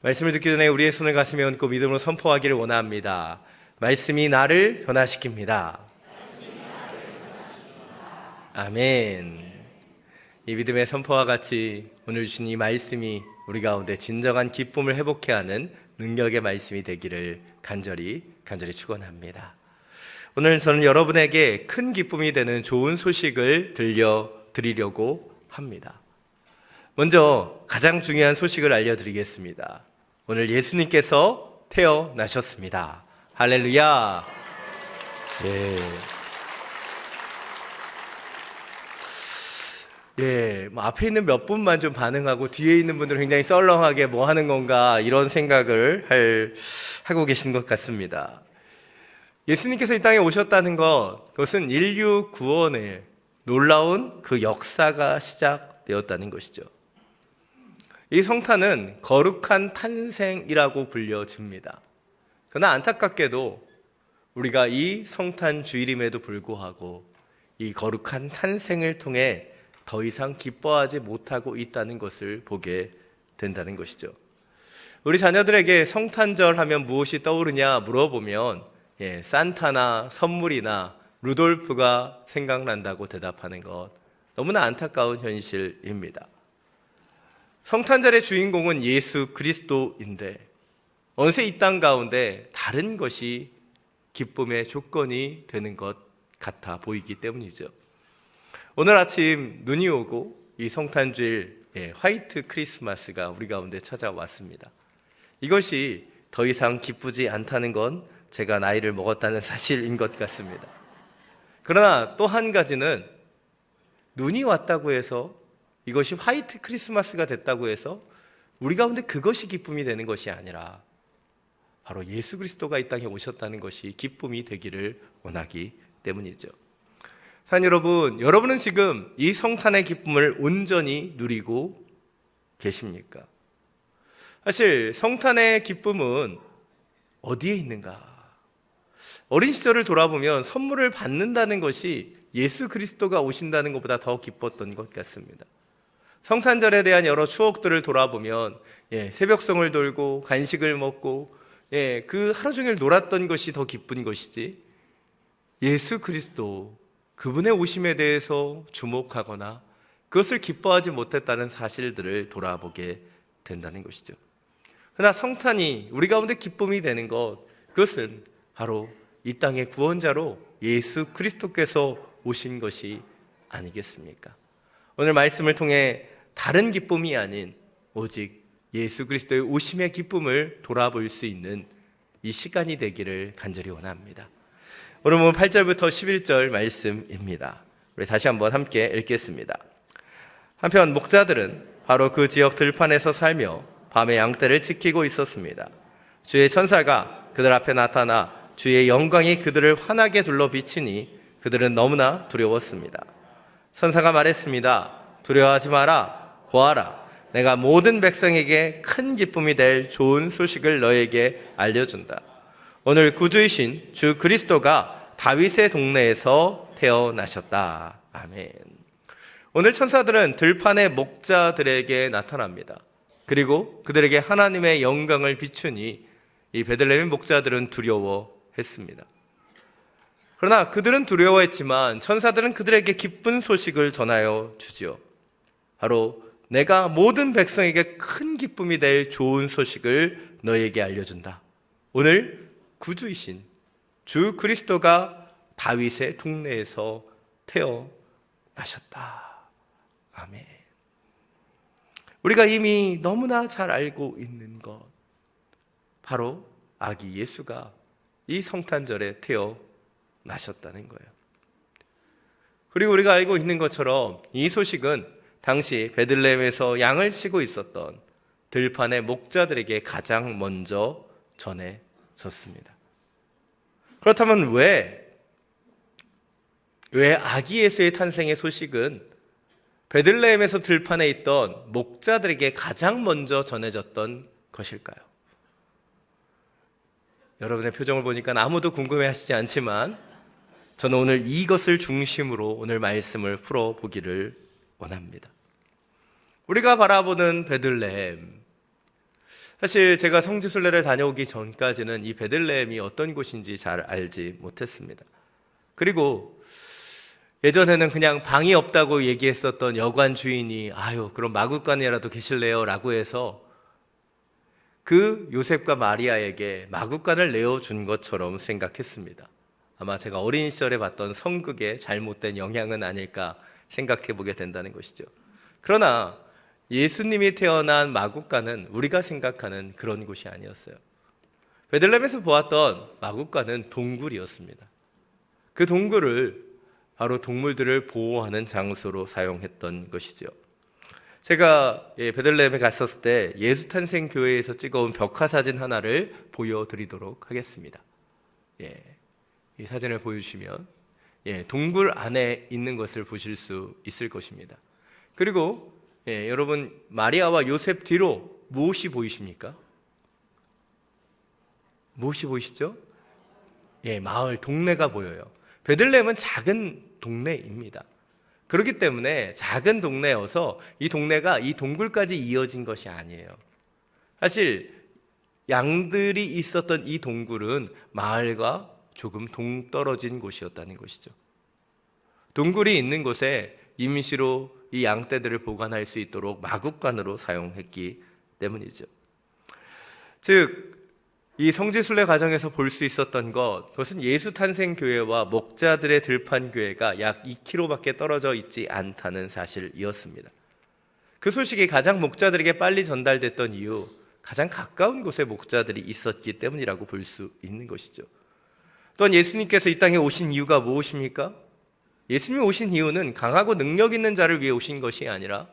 말씀을 듣기 전에 우리의 손을 가슴에 얹고 믿음으로 선포하기를 원합니다. 말씀이 나를 변화시킵니다. 아멘. 이 믿음의 선포와 같이 오늘 주신 이 말씀이 우리 가운데 진정한 기쁨을 회복케 하는 능력의 말씀이 되기를 간절히 축원합니다. 오늘 저는 여러분에게 큰 기쁨이 되는 좋은 소식을 들려드리려고 합니다. 먼저 가장 중요한 소식을 알려드리겠습니다. 오늘 예수님께서 태어나셨습니다. 할렐루야. 앞에 있는 몇 분만 좀 반응하고 뒤에 있는 분들은 굉장히 썰렁하게 뭐 하는 건가 이런 생각을 하고 계신 것 같습니다. 예수님께서 이 땅에 오셨다는 그것은 인류 구원의 놀라운 그 역사가 시작되었다는 것이죠. 이 성탄은 거룩한 탄생이라고 불려집니다. 그러나 안타깝게도 우리가 이 성탄 주일임에도 불구하고 이 거룩한 탄생을 통해 더 이상 기뻐하지 못하고 있다는 것을 보게 된다는 것이죠. 우리 자녀들에게 성탄절 하면 무엇이 떠오르냐 물어보면 산타나 선물이나 루돌프가 생각난다고 대답하는 것, 너무나 안타까운 현실입니다. 성탄절의 주인공은 예수 그리스도인데 어느새 이 땅 가운데 다른 것이 기쁨의 조건이 되는 것 같아 보이기 때문이죠. 오늘 아침 눈이 오고 이 성탄주일 화이트 크리스마스가 우리 가운데 찾아왔습니다. 이것이 더 이상 기쁘지 않다는 건 제가 나이를 먹었다는 사실인 것 같습니다. 그러나 또 한 가지는 눈이 왔다고 해서 이것이 화이트 크리스마스가 됐다고 해서 우리 가운데 그것이 기쁨이 되는 것이 아니라 바로 예수 그리스도가 이 땅에 오셨다는 것이 기쁨이 되기를 원하기 때문이죠. 사랑 여러분, 여러분은 지금 이 성탄의 기쁨을 온전히 누리고 계십니까? 사실 성탄의 기쁨은 어디에 있는가? 어린 시절을 돌아보면 선물을 받는다는 것이 예수 그리스도가 오신다는 것보다 더 기뻤던 것 같습니다. 성탄절에 대한 여러 추억들을 돌아보면 새벽송을 돌고 간식을 먹고 그 하루 종일 놀았던 것이 더 기쁜 것이지, 예수 그리스도 그분의 오심에 대해서 주목하거나 그것을 기뻐하지 못했다는 사실들을 돌아보게 된다는 것이죠. 그러나 성탄이 우리 가운데 기쁨이 되는 것, 그것은 바로 이 땅의 구원자로 예수 그리스도께서 오신 것이 아니겠습니까? 오늘 말씀을 통해 다른 기쁨이 아닌 오직 예수 그리스도의 오심의 기쁨을 돌아볼 수 있는 이 시간이 되기를 간절히 원합니다. 오늘 보면 8절부터 11절 말씀입니다. 우리 다시 한번 함께 읽겠습니다. 한편 목자들은 바로 그 지역 들판에서 살며 밤에 양떼를 지키고 있었습니다. 주의 천사가 그들 앞에 나타나 주의 영광이 그들을 환하게 둘러 비치니 그들은 너무나 두려웠습니다. 천사가 말했습니다. 두려워하지 마라. 보아라. 내가 모든 백성에게 큰 기쁨이 될 좋은 소식을 너에게 알려준다. 오늘 구주이신 주 그리스도가 다윗의 동네에서 태어나셨다. 아멘. 오늘 천사들은 들판의 목자들에게 나타납니다. 그리고 그들에게 하나님의 영광을 비추니 이 베들레헴의 목자들은 두려워했습니다. 그러나 그들은 두려워했지만 천사들은 그들에게 기쁜 소식을 전하여 주지요. 바로 내가 모든 백성에게 큰 기쁨이 될 좋은 소식을 너에게 알려준다. 오늘 구주이신 주 그리스도가 다윗의 동네에서 태어나셨다. 아멘. 우리가 이미 너무나 잘 알고 있는 것, 바로 아기 예수가 이 성탄절에 태어나셨다는 거예요. 그리고 우리가 알고 있는 것처럼 이 소식은 당시 베들레헴에서 양을 치고 있었던 들판의 목자들에게 가장 먼저 전해졌습니다. 그렇다면 왜 아기 예수의 탄생의 소식은 베들레헴에서 들판에 있던 목자들에게 가장 먼저 전해졌던 것일까요? 여러분의 표정을 보니까 아무도 궁금해하시지 않지만 저는 오늘 이것을 중심으로 오늘 말씀을 풀어보기를 원합니다. 우리가 바라보는 베들레헴, 사실 제가 성지순례를 다녀오기 전까지는 이 베들레헴이 어떤 곳인지 잘 알지 못했습니다. 그리고 예전에는 그냥 방이 없다고 얘기했었던 여관 주인이 아유 그럼 마구간이라도 계실래요? 라고 해서 그 요셉과 마리아에게 마구간을 내어준 것처럼 생각했습니다. 아마 제가 어린 시절에 봤던 성극의 잘못된 영향은 아닐까 생각해 보게 된다는 것이죠. 그러나 예수님이 태어난 마구간은 우리가 생각하는 그런 곳이 아니었어요. 베들레헴에서 보았던 마구간은 동굴이었습니다. 그 동굴을 바로 동물들을 보호하는 장소로 사용했던 것이죠. 제가 베들레헴에 갔었을 때 예수탄생교회에서 찍어온 벽화사진 하나를 보여드리도록 하겠습니다. 이 사진을 보여주시면 동굴 안에 있는 것을 보실 수 있을 것입니다. 그리고 여러분 마리아와 요셉 뒤로 무엇이 보이십니까? 무엇이 보이시죠? 마을, 동네가 보여요. 베들레헴은 작은 동네입니다. 그렇기 때문에 작은 동네여서 이 동네가 이 동굴까지 이어진 것이 아니에요. 사실 양들이 있었던 이 동굴은 마을과 조금 동떨어진 곳이었다는 것이죠. 동굴이 있는 곳에 임시로 이 양떼들을 보관할 수 있도록 마구간으로 사용했기 때문이죠. 즉, 이 성지순례 과정에서 볼 수 있었던 그것은 예수탄생교회와 목자들의 들판교회가 약 2km밖에 떨어져 있지 않다는 사실이었습니다. 그 소식이 가장 목자들에게 빨리 전달됐던 이유, 가장 가까운 곳에 목자들이 있었기 때문이라고 볼 수 있는 것이죠. 또한 예수님께서 이 땅에 오신 이유가 무엇입니까? 예수님이 오신 이유는 강하고 능력 있는 자를 위해 오신 것이 아니라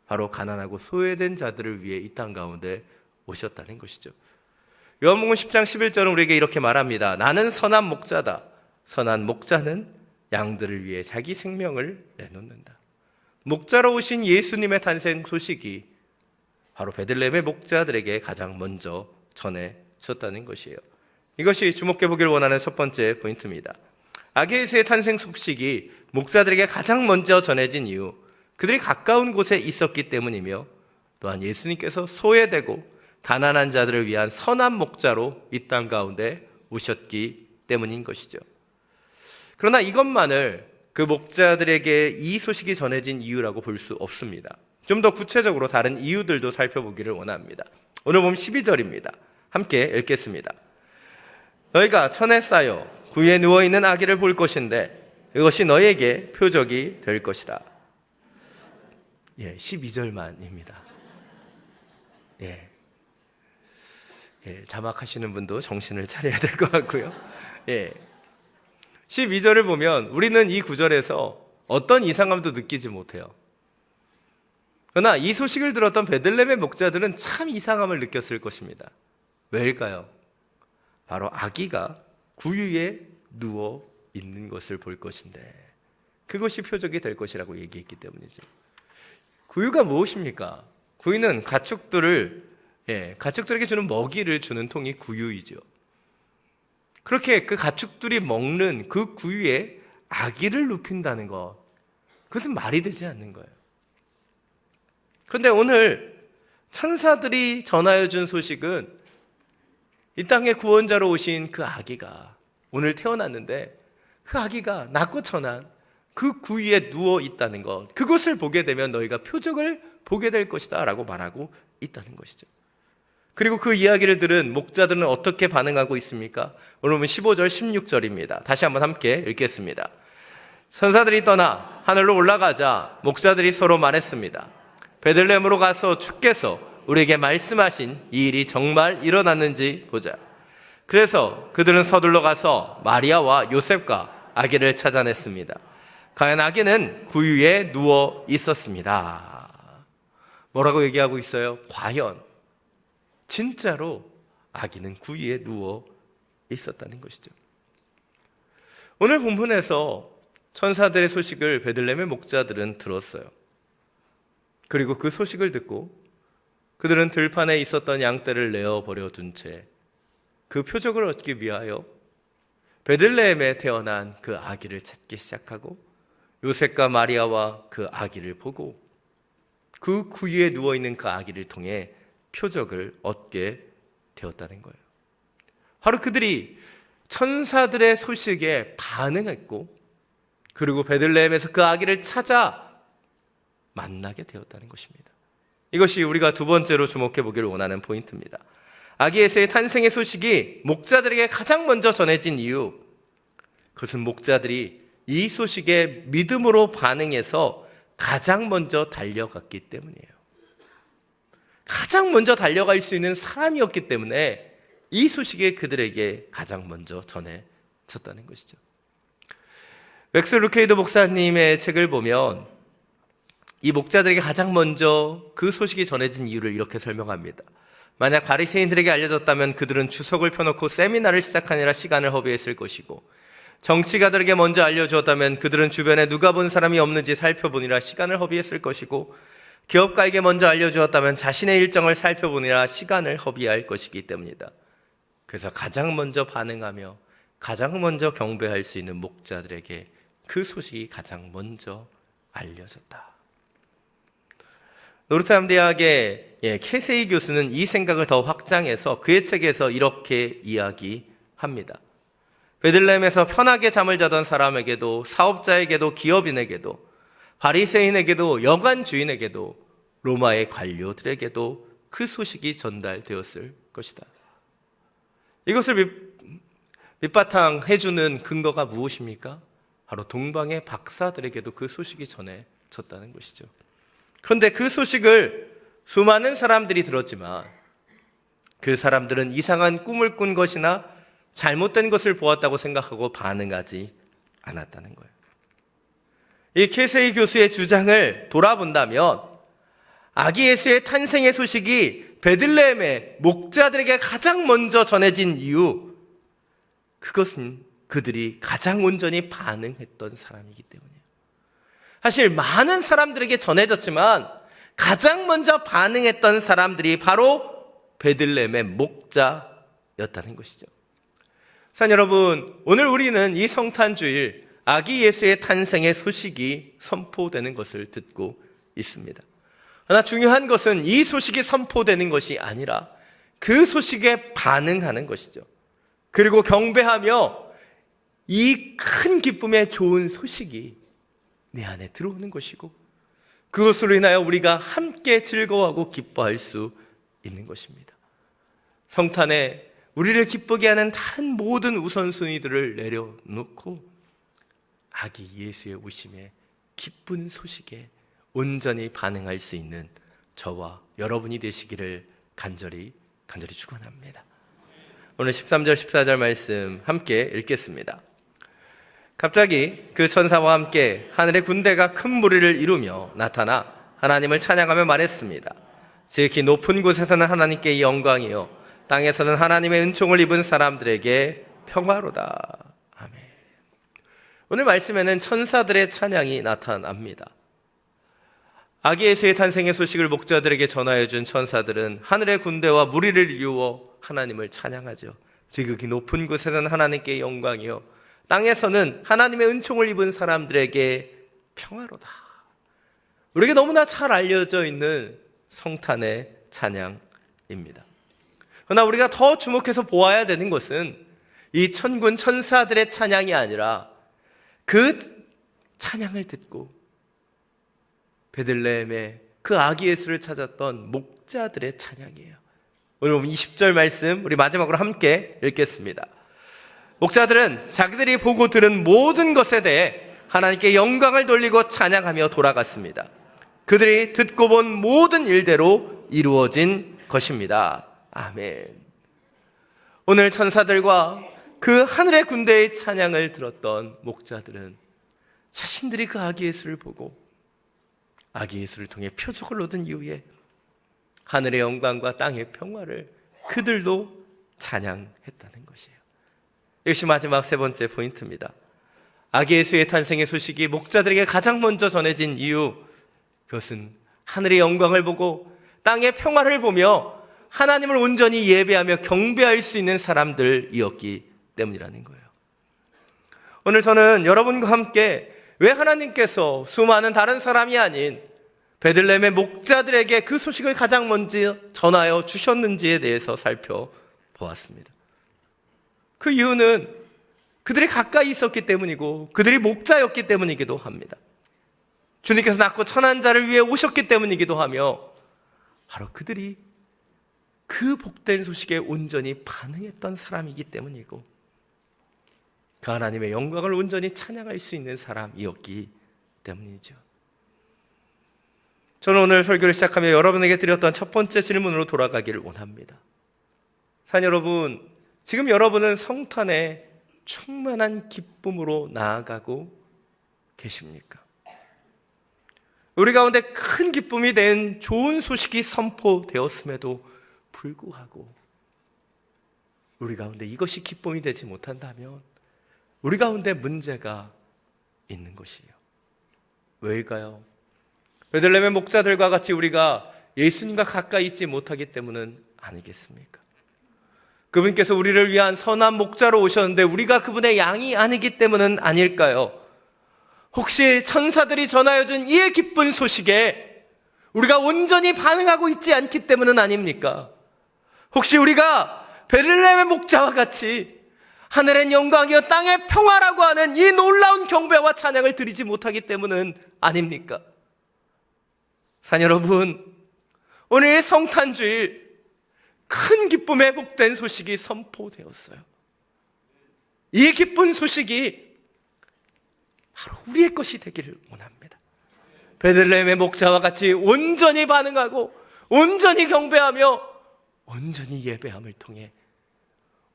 바로 가난하고 소외된 자들을 위해 이 땅 가운데 오셨다는 것이죠. 요한복음 10장 11절은 우리에게 이렇게 말합니다. 나는 선한 목자다. 선한 목자는 양들을 위해 자기 생명을 내놓는다. 목자로 오신 예수님의 탄생 소식이 바로 베들레헴의 목자들에게 가장 먼저 전해졌다는 것이에요. 이것이 주목해 보길 원하는 첫 번째 포인트입니다. 아기 예수의 탄생 소식이 목자들에게 가장 먼저 전해진 이유, 그들이 가까운 곳에 있었기 때문이며 또한 예수님께서 소외되고 가난한 자들을 위한 선한 목자로 이 땅 가운데 오셨기 때문인 것이죠. 그러나 이것만을 그 목자들에게 이 소식이 전해진 이유라고 볼 수 없습니다. 좀 더 구체적으로 다른 이유들도 살펴보기를 원합니다. 오늘 보면 12절입니다. 함께 읽겠습니다. 너희가 천에 쌓여 구유에 누워있는 아기를 볼 것인데 이것이 너희에게 표적이 될 것이다. 12절만입니다. 자막하시는 분도 정신을 차려야 될 것 같고요. 12절을 보면 우리는 이 구절에서 어떤 이상함도 느끼지 못해요. 그러나 이 소식을 들었던 베들레헴의 목자들은 참 이상함을 느꼈을 것입니다. 왜일까요? 바로 아기가 구유에 누워 있는 것을 볼 것인데 그것이 표적이 될 것이라고 얘기했기 때문이죠. 구유가 무엇입니까? 구유는 가축들에게 주는 먹이를 주는 통이 구유이죠. 그렇게 그 가축들이 먹는 그 구유에 아기를 눕힌다는 것, 그것은 말이 되지 않는 거예요. 그런데 오늘 천사들이 전하여 준 소식은 이 땅의 구원자로 오신 그 아기가 오늘 태어났는데 그 아기가 낮고 천한 그 구유에 누워 있다는 것, 그것을 보게 되면 너희가 표적을 보게 될 것이다 라고 말하고 있다는 것이죠. 그리고 그 이야기를 들은 목자들은 어떻게 반응하고 있습니까? 오늘 보면 15절 16절입니다. 다시 한번 함께 읽겠습니다. 천사들이 떠나 하늘로 올라가자 목자들이 서로 말했습니다. 베들레헴으로 가서 주께서 우리에게 말씀하신 이 일이 정말 일어났는지 보자. 그래서 그들은 서둘러 가서 마리아와 요셉과 아기를 찾아냈습니다. 과연 아기는 구유에 누워 있었습니다. 뭐라고 얘기하고 있어요? 과연 진짜로 아기는 구유에 누워 있었다는 것이죠. 오늘 본문에서 천사들의 소식을 베들레헴의 목자들은 들었어요. 그리고 그 소식을 듣고 그들은 들판에 있었던 양떼를 내어버려 둔 채 그 표적을 얻기 위하여 베들레헴에 태어난 그 아기를 찾기 시작하고 요셉과 마리아와 그 아기를 보고 그 구유에 누워있는 그 아기를 통해 표적을 얻게 되었다는 거예요. 바로 그들이 천사들의 소식에 반응했고, 그리고 베들레헴에서 그 아기를 찾아 만나게 되었다는 것입니다. 이것이 우리가 두 번째로 주목해 보기를 원하는 포인트입니다. 아기 예수의 탄생의 소식이 목자들에게 가장 먼저 전해진 이유, 그것은 목자들이 이 소식에 믿음으로 반응해서 가장 먼저 달려갔기 때문이에요. 가장 먼저 달려갈 수 있는 사람이었기 때문에 이 소식이 그들에게 가장 먼저 전해졌다는 것이죠. 웩스 루케이드 목사님의 책을 보면 이 목자들에게 가장 먼저 그 소식이 전해진 이유를 이렇게 설명합니다. 만약 바리새인들에게 알려졌다면 그들은 주석을 펴놓고 세미나를 시작하느라 시간을 허비했을 것이고, 정치가들에게 먼저 알려주었다면 그들은 주변에 누가 본 사람이 없는지 살펴보느라 시간을 허비했을 것이고, 기업가에게 먼저 알려주었다면 자신의 일정을 살펴보느라 시간을 허비할 것이기 때문이다. 그래서 가장 먼저 반응하며 가장 먼저 경배할 수 있는 목자들에게 그 소식이 가장 먼저 알려졌다. 노르트담 대학의 캐세이 교수는 이 생각을 더 확장해서 그의 책에서 이렇게 이야기합니다. 베들레헴에서 편하게 잠을 자던 사람에게도, 사업자에게도, 기업인에게도, 바리새인에게도, 여관 주인에게도, 로마의 관료들에게도 그 소식이 전달되었을 것이다. 이것을 밑바탕해주는 근거가 무엇입니까? 바로 동방의 박사들에게도 그 소식이 전해졌다는 것이죠. 그런데 그 소식을 수많은 사람들이 들었지만 그 사람들은 이상한 꿈을 꾼 것이나 잘못된 것을 보았다고 생각하고 반응하지 않았다는 거예요. 이 캐세이 교수의 주장을 돌아본다면 아기 예수의 탄생의 소식이 베들레헴의 목자들에게 가장 먼저 전해진 이유, 그것은 그들이 가장 온전히 반응했던 사람이기 때문이에요. 사실 많은 사람들에게 전해졌지만 가장 먼저 반응했던 사람들이 바로 베들레헴의 목자였다는 것이죠. 자, 여러분, 오늘 우리는 이 성탄주일 아기 예수의 탄생의 소식이 선포되는 것을 듣고 있습니다. 그러나 중요한 것은 이 소식이 선포되는 것이 아니라 그 소식에 반응하는 것이죠. 그리고 경배하며 이 큰 기쁨의 좋은 소식이 내 안에 들어오는 것이고, 그것으로 인하여 우리가 함께 즐거워하고 기뻐할 수 있는 것입니다. 성탄에 우리를 기쁘게 하는 다른 모든 우선순위들을 내려놓고 아기 예수의 오심에 기쁜 소식에 온전히 반응할 수 있는 저와 여러분이 되시기를 간절히 축원합니다. 오늘 13절 14절 말씀 함께 읽겠습니다. 갑자기 그 천사와 함께 하늘의 군대가 큰 무리를 이루며 나타나 하나님을 찬양하며 말했습니다. 지극히 높은 곳에서는 하나님께 영광이요 땅에서는 하나님의 은총을 입은 사람들에게 평화로다. 아멘. 오늘 말씀에는 천사들의 찬양이 나타납니다. 아기 예수의 탄생의 소식을 목자들에게 전하여 준 천사들은 하늘의 군대와 무리를 이루어 하나님을 찬양하죠. 지극히 높은 곳에서는 하나님께 영광이요 땅에서는 하나님의 은총을 입은 사람들에게 평화로다. 우리에게 너무나 잘 알려져 있는 성탄의 찬양입니다. 그러나 우리가 더 주목해서 보아야 되는 것은 이 천군 천사들의 찬양이 아니라 그 찬양을 듣고 베들레헴에 그 아기 예수를 찾았던 목자들의 찬양이에요. 오늘 20절 말씀 우리 마지막으로 함께 읽겠습니다. 목자들은 자기들이 보고 들은 모든 것에 대해 하나님께 영광을 돌리고 찬양하며 돌아갔습니다. 그들이 듣고 본 모든 일대로 이루어진 것입니다. 아멘. 오늘 천사들과 그 하늘의 군대의 찬양을 들었던 목자들은 자신들이 그 아기 예수를 보고 아기 예수를 통해 표적을 얻은 이후에 하늘의 영광과 땅의 평화를 그들도 찬양했다는 것이에요. 이것이 마지막 세 번째 포인트입니다. 아기 예수의 탄생의 소식이 목자들에게 가장 먼저 전해진 이유, 그것은 하늘의 영광을 보고 땅의 평화를 보며 하나님을 온전히 예배하며 경배할 수 있는 사람들이었기 때문이라는 거예요. 오늘 저는 여러분과 함께 왜 하나님께서 수많은 다른 사람이 아닌 베들레헴의 목자들에게 그 소식을 가장 먼저 전하여 주셨는지에 대해서 살펴보았습니다. 그 이유는 그들이 가까이 있었기 때문이고 그들이 목자였기 때문이기도 합니다. 주님께서 낳고 천한 자를 위해 오셨기 때문이기도 하며 바로 그들이 그 복된 소식에 온전히 반응했던 사람이기 때문이고 그 하나님의 영광을 온전히 찬양할 수 있는 사람이었기 때문이죠. 저는 오늘 설교를 시작하며 여러분에게 드렸던 첫 번째 질문으로 돌아가기를 원합니다. 사랑 여러분, 지금 여러분은 성탄에 충만한 기쁨으로 나아가고 계십니까? 우리 가운데 큰 기쁨이 된 좋은 소식이 선포되었음에도 불구하고 우리 가운데 이것이 기쁨이 되지 못한다면 우리 가운데 문제가 있는 것이에요. 왜일까요? 베들레헴의 목자들과 같이 우리가 예수님과 가까이 있지 못하기 때문은 아니겠습니까? 그분께서 우리를 위한 선한 목자로 오셨는데 우리가 그분의 양이 아니기 때문은 아닐까요? 혹시 천사들이 전하여준 이 기쁜 소식에 우리가 온전히 반응하고 있지 않기 때문은 아닙니까? 혹시 우리가 베들레헴의 목자와 같이 하늘의 영광이여 땅의 평화라고 하는 이 놀라운 경배와 찬양을 드리지 못하기 때문은 아닙니까? 사랑 여러분, 오늘 성탄주일 큰 기쁨의 복된 소식이 선포되었어요. 이 기쁜 소식이 바로 우리의 것이 되기를 원합니다. 베들레헴의 목자와 같이 온전히 반응하고 온전히 경배하며 온전히 예배함을 통해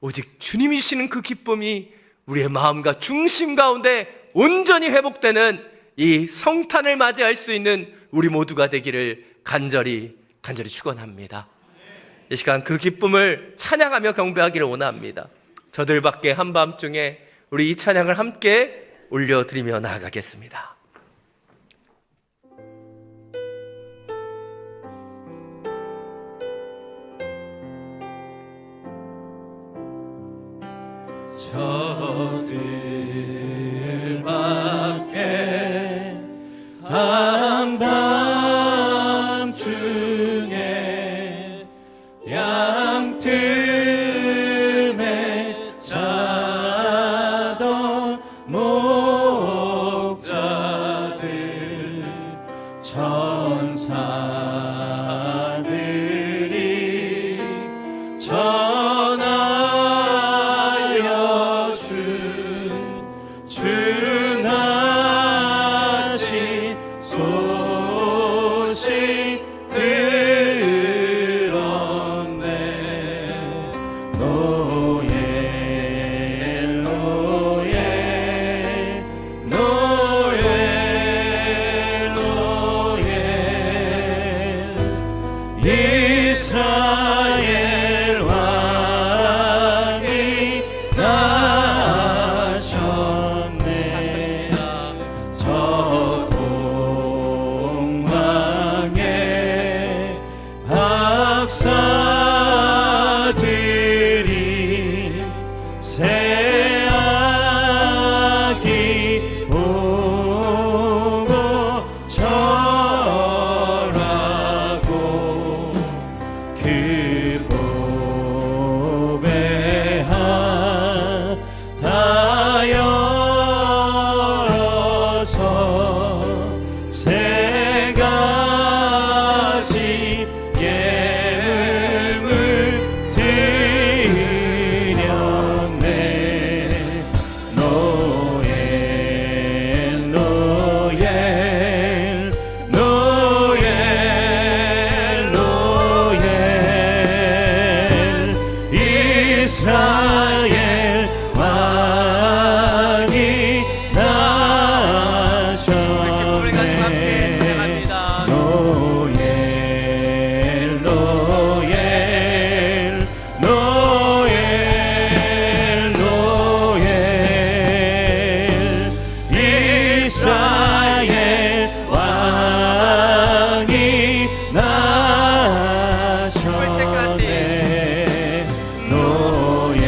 오직 주님이 주시는 그 기쁨이 우리의 마음과 중심 가운데 온전히 회복되는 이 성탄을 맞이할 수 있는 우리 모두가 되기를 간절히 축원합니다. 이 시간 그 기쁨을 찬양하며 경배하기를 원합니다. 저들 밖에 한밤중에 우리 이 찬양을 함께 올려드리며 나아가겠습니다. 저들 밖에 한밤중에 양틈에 자던 목자들 천사들이 전하여 준 주나신 소식 들었네. 노엘 노엘 노엘 노엘 이스라엘 왕이 나셨네. 저 동방의 박사들이 새 아기 보고 절하고 그 보배 다 열어서 세 가지 예물을 드렸네. 노엘 노엘 노엘 노엘 이스라엘 왕이 우리 같이 함께 나셨네. 찬양합니다. 노엘 노엘 노엘 노엘 이스라엘 왕이 나셨네. 노엘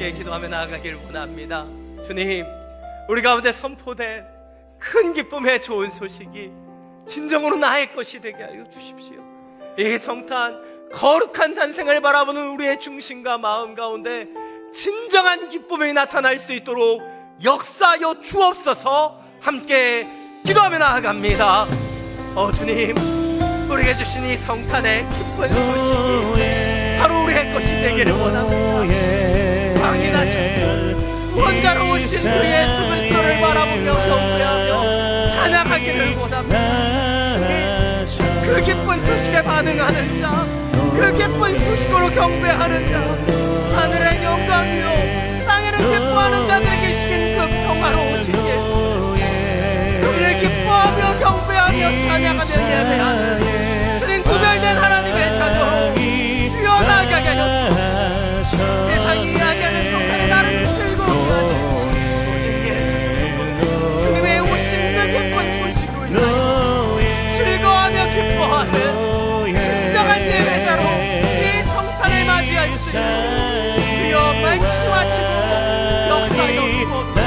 함께 기도하며 나아가길 원합니다. 주님, 우리 가운데 선포된 큰 기쁨의 좋은 소식이 진정으로 나의 것이 되게 하여 주십시오. 이 성탄 거룩한 탄생을 바라보는 우리의 중심과 마음 가운데 진정한 기쁨이 나타날 수 있도록 역사하여 주옵소서. 함께 기도하며 나아갑니다. 주님, 우리에게 주신 이 성탄의 기쁜 소식이 바로 우리의 것이 되기를 원합니다. 왕인하신 구원자로 오신 주 예수 그리스도를 바라보며 경배하며 찬양하기를 원합니다. 주님, 그 기쁜 소식에 반응하는 자, 그 기쁜 소식으로 경배하는 자, 하늘의 영광이요 땅에는 기뻐하는 자들에게 주신 그 평화로우신 예수, 그를 기뻐하며 경배하며 찬양하며 예배하는 주님 구별된 하나님의 자녀로 주여 나아가게 하여 주옵소서. 세상이 이야기하는 성탄의 나를 즐거워하게 하는 오직 예수 주님의 오신 그 기쁜 소식으로 인하여 즐거워하며 기뻐하는 진정한 예배자로 이 성탄을 맞이할 수 있도록 주여 말씀하시고 역사하여 주옵소서.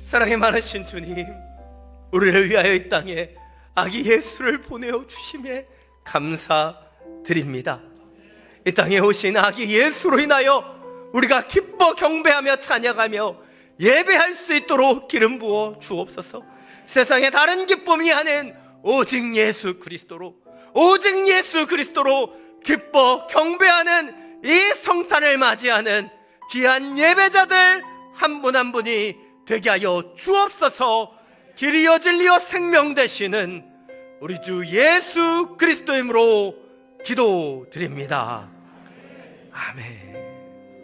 사랑이 많으신 주님, 우리를 위하여 이 땅에 아기 예수를 보내어 주심에 감사드립니다. 이 땅에 오신 아기 예수로 인하여 우리가 기뻐 경배하며 찬양하며 예배할 수 있도록 기름 부어 주옵소서. 세상에 다른 기쁨이 아닌 오직 예수 그리스도로, 오직 예수 그리스도로 기뻐 경배하는 이 성탄을 맞이하는 귀한 예배자들 한 분 한 분이 되게 하여 주옵소서. 길이요 진리요 생명 되시는 우리 주 예수 그리스도이므로 기도드립니다. 아멘.